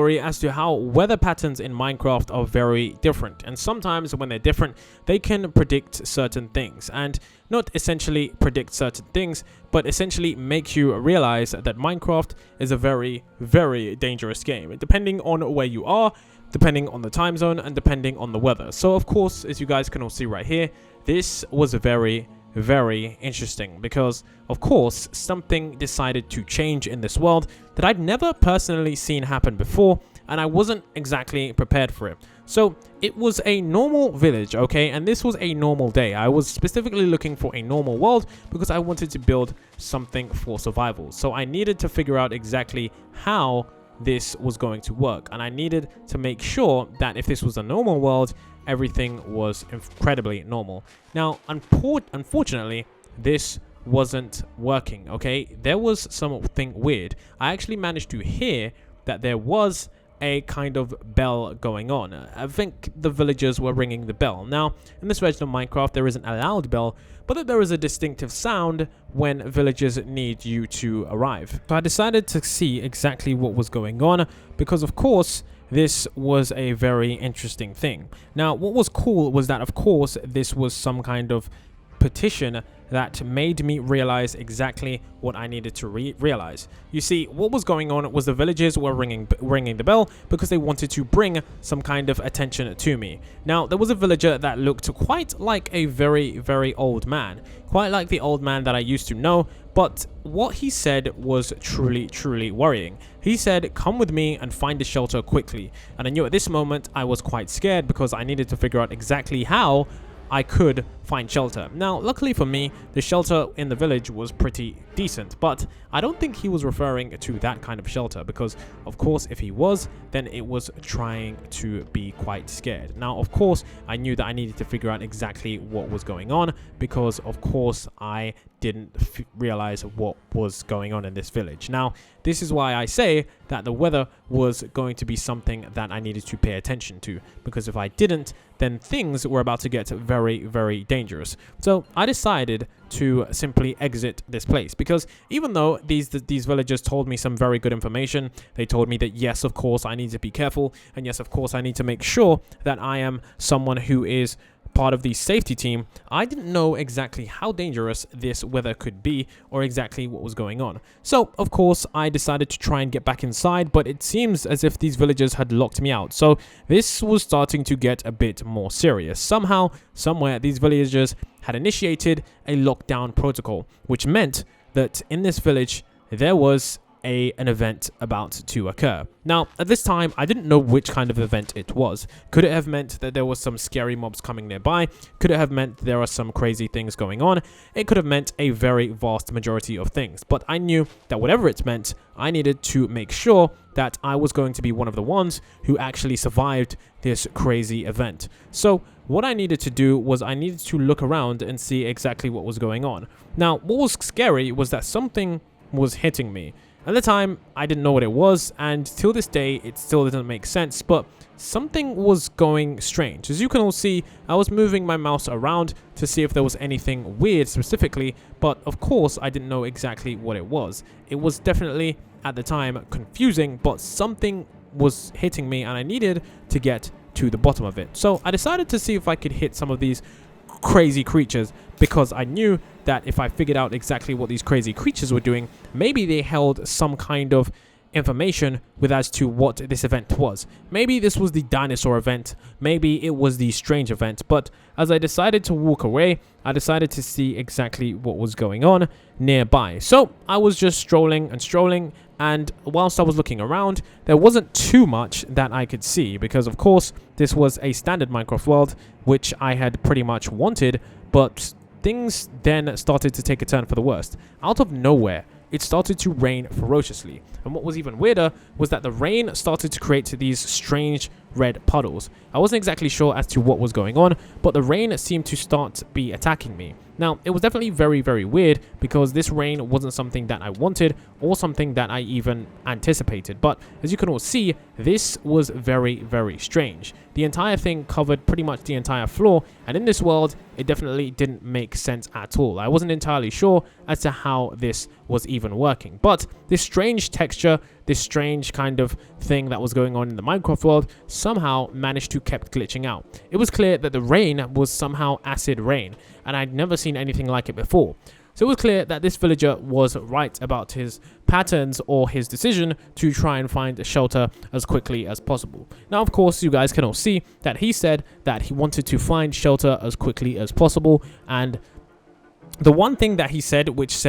theory as to how weather patterns in Minecraft are very different, and sometimes when they're different, they can predict certain things, and not essentially predict certain things, but essentially make you realize that Minecraft is a very, very dangerous game, depending on where you are, depending on the time zone, and depending on the weather. So of course, as you guys can all see right here, this was very interesting because of course something decided to change in this world that I'd never personally seen happen before, and I wasn't exactly prepared for it. So it was a normal village, okay, and this was a normal day. I was specifically looking for a normal world because I wanted to build something for survival. So I needed to figure out exactly how this was going to work, and I needed to make sure that if this was a normal world, everything was incredibly normal. Now, unfortunately, this wasn't working, okay? There was something weird. I actually managed to hear that there was a kind of bell going on. I think the villagers were ringing the bell. Now, in this version of Minecraft, there isn't a loud bell, but there is a distinctive sound when villagers need you to arrive. So I decided to see exactly what was going on because, of course, this was a very interesting thing. Now, what was cool was that, of course, this was some kind of petition that made me realize exactly what I needed to realize. You see, what was going on was the villagers were ringing the bell because they wanted to bring some kind of attention to me. Now, there was a villager that looked quite like a very old man, quite like the old man that I used to know, but what he said was truly worrying. He said, "Come with me and find a shelter quickly." And I knew at this moment I was quite scared because I needed to figure out exactly how I could find shelter. Now, luckily for me, the shelter in the village was pretty decent, but I don't think he was referring to that kind of shelter because, of course, if he was, then it was trying to be quite scared. Now, of course, I knew that I needed to figure out exactly what was going on because, of course, I didn't realize what was going on in this village. Now, this is why I say that the weather was going to be something that I needed to pay attention to, because if I didn't, then things were about to get very dangerous. So I decided to simply exit this place because even though these villagers told me some very good information, they told me that yes, of course, I need to be careful, and yes, of course, I need to make sure that I am someone who is part of the safety team, I didn't know exactly how dangerous this weather could be or exactly what was going on. So, of course, I decided to try and get back inside, but it seems as if these villagers had locked me out. So, this was starting to get a bit more serious. Somehow, somewhere, these villagers had initiated a lockdown protocol, which meant that in this village, there was an event about to occur. Now, at this time, I didn't know which kind of event it was. Could it have meant that there was some scary mobs coming nearby? Could it have meant there are some crazy things going on? It could have meant a very vast majority of things. But I knew that whatever it meant, I needed to make sure that I was going to be one of the ones who actually survived this crazy event. So what I needed to do was I needed to look around and see exactly what was going on. Now, what was scary was that something was hitting me. At the time, I didn't know what it was, and till this day, it still doesn't make sense, but something was going strange. As you can all see, I was moving my mouse around to see if there was anything weird specifically, but of course, I didn't know exactly what it was. It was definitely, at the time, confusing, but something was hitting me, and I needed to get to the bottom of it. So I decided to see if I could hit some of these crazy creatures because I knew that if I figured out exactly what these crazy creatures were doing, maybe they held some kind of information with as to what this event was. Maybe this was the dinosaur event, maybe it was the strange event, but as I decided to walk away, I decided to see exactly what was going on nearby. So I was just strolling, and whilst I was looking around, there wasn't too much that I could see because, of course, this was a standard Minecraft world, which I had pretty much wanted, but things then started to take a turn for the worst. Out of nowhere, it started to rain ferociously. And what was even weirder was that the rain started to create these strange red puddles. I wasn't exactly sure as to what was going on, but the rain seemed to start be attacking me. Now, it was definitely very weird because this rain wasn't something that I wanted or something that I even anticipated. But as you can all see, this was very strange. The entire thing covered pretty much the entire floor, and in this world, it definitely didn't make sense at all. I wasn't entirely sure as to how this was even working, but this strange texture this strange kind of thing that was going on in the Minecraft world somehow managed to kept glitching out. It was clear that the rain was somehow acid rain, and I'd never seen anything like it before. So it was clear that this villager was right about his patterns or his decision to try and find a shelter as quickly as possible. Now, of course, you guys can all see that he said that he wanted to find shelter as quickly as possible, and the one thing that he said, which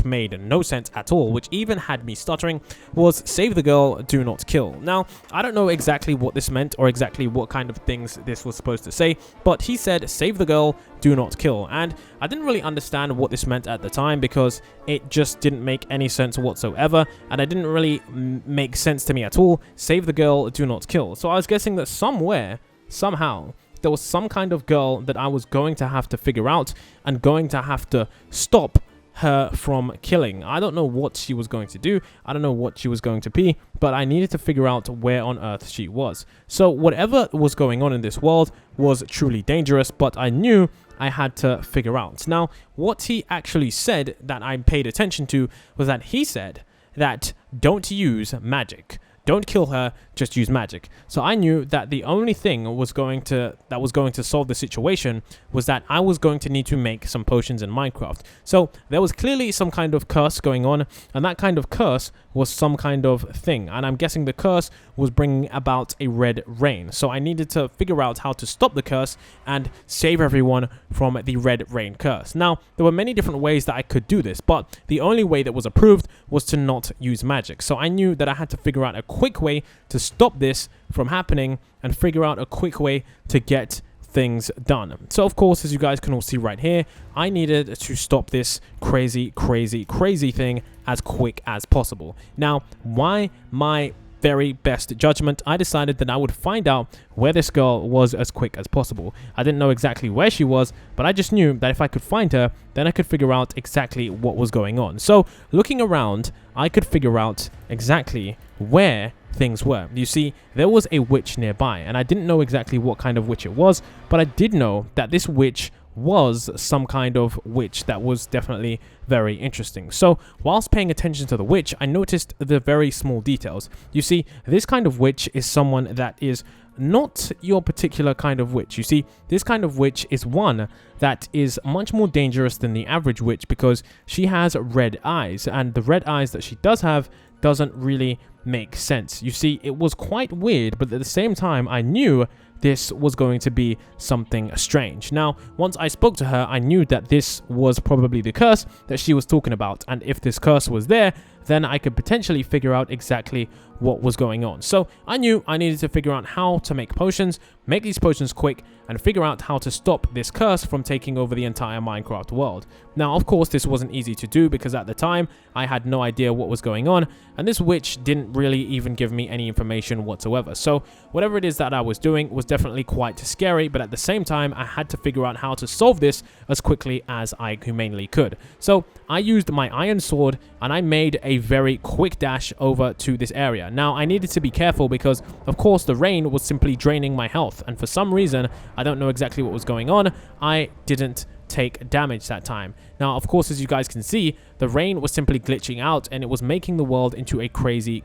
made no sense at all, which even had me stuttering, was save the girl, do not kill. Now, I don't know exactly what this meant or exactly what kind of things this was supposed to say, but he said save the girl, do not kill. And I didn't really understand what this meant at the time because it just didn't make any sense whatsoever, and it didn't really make sense to me at all. Save the girl, do not kill. So I was guessing that somewhere, somehow, there was some kind of girl that I was going to have to figure out and going to have to stop her from killing. I don't know what she was going to do. I don't know what she was going to be, but I needed to figure out where on earth she was. So whatever was going on in this world was truly dangerous, but I knew I had to figure out. Now, what he actually said that I paid attention to was that he said that don't use magic. Don't kill her, just use magic. So I knew that the only thing that was going to solve the situation was that I was going to need to make some potions in Minecraft. So there was clearly some kind of curse going on, and that kind of curse was some kind of thing. And I'm guessing the curse was bringing about a red rain. So I needed to figure out how to stop the curse and save everyone from the red rain curse. Now, there were many different ways that I could do this, but the only way that was approved was to not use magic. So I knew that I had to figure out a quick way to stop this from happening and figure out a quick way to get things done. So of course, as you guys can all see right here, I needed to stop this crazy thing as quick as possible. Now, why my very best judgment, I decided that I would find out where this girl was as quick as possible. I didn't know exactly where she was, but I just knew that if I could find her, then I could figure out exactly what was going on. So looking around, I could figure out exactly where things were. You see, there was a witch nearby, and I didn't know exactly what kind of witch it was, but I did know that this witch was some kind of witch that was definitely very interesting. So whilst paying attention to the witch, I noticed the very small details. You see, this kind of witch is someone that is not your particular kind of witch. You see, this kind of witch is one that is much more dangerous than the average witch because she has red eyes, and the red eyes that she does have doesn't really make sense. You see, it was quite weird, but at the same time, I knew this was going to be something strange. Now, once I spoke to her, I knew that this was probably the curse that she was talking about, and if this curse was there, then I could potentially figure out exactly what was going on. So I knew I needed to figure out how to make potions, make these potions quick, and figure out how to stop this curse from taking over the entire Minecraft world. Now, of course, this wasn't easy to do because at the time, I had no idea what was going on, and this witch didn't really even give me any information whatsoever. So whatever it is that I was doing was definitely quite scary, but at the same time, I had to figure out how to solve this as quickly as I humanly could. So I used my iron sword, and I made a very quick dash over to this area. Now, I needed to be careful because, of course, the rain was simply draining my health, and for some reason, I don't know exactly what was going on, I didn't take damage that time. Now, of course, as you guys can see, the rain was simply glitching out and it was making the world into a crazy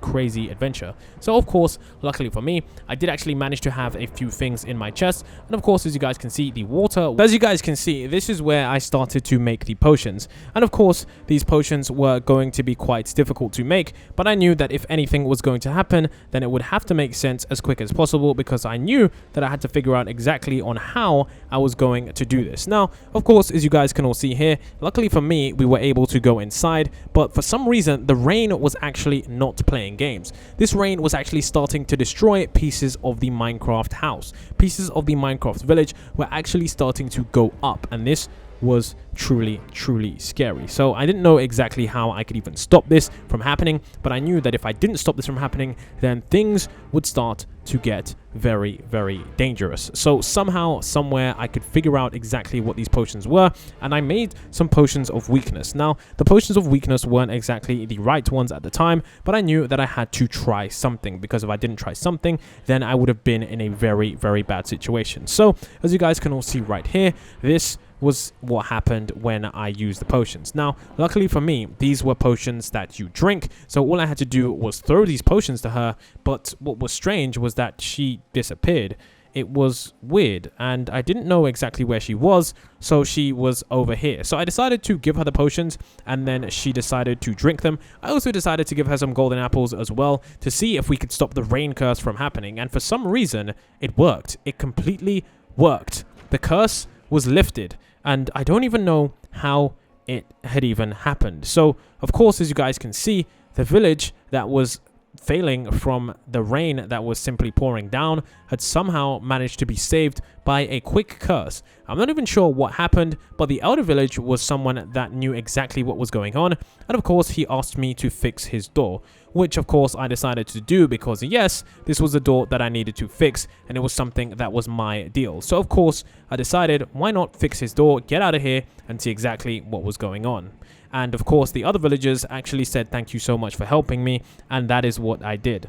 adventure. So, of course, luckily for me, I did actually manage to have a few things in my chest. And of course, as you guys can see, the water. As you guys can see, this is where I started to make the potions. And of course, these potions were going to be quite difficult to make, but I knew that if anything was going to happen, then it would have to make sense as quick as possible because I knew that I had to figure out exactly on how I was going to do this. Now, of course, as you guys can all see here, luckily for me, we were able to go inside, but for some reason, the rain was actually not playing games. This rain was actually starting to destroy pieces of the Minecraft house. Pieces of the Minecraft village were actually starting to go up, and this was truly scary. So I didn't know exactly how I could even stop this from happening, but I knew that if I didn't stop this from happening, then things would start to get very dangerous. So somehow, somewhere, I could figure out exactly what these potions were, and I made some potions of weakness. Now, the potions of weakness weren't exactly the right ones at the time, but I knew that I had to try something, because if I didn't try something, then I would have been in a very bad situation. So, as you guys can all see right here, this was what happened when I used the potions. Now, luckily for me, these were potions that you drink, so all I had to do was throw these potions to her, but what was strange was that she disappeared. It was weird, and I didn't know exactly where she was, so she was over here. So I decided to give her the potions, and then she decided to drink them. I also decided to give her some golden apples as well to see if we could stop the rain curse from happening, and for some reason, it worked. It completely worked. The curse was lifted, and I don't even know how it had even happened. So, of course, as you guys can see, the village that was failing from the rain that was simply pouring down had somehow managed to be saved by a quick curse. I'm not even sure what happened, but the elder village was someone that knew exactly what was going on, and of course he asked me to fix his door, which of course I decided to do because yes, this was a door that I needed to fix, and it was something that was my deal. So of course I decided, why not fix his door, get out of here, and see exactly what was going on. And of course the other villagers actually said thank you so much for helping me, and that is what I did.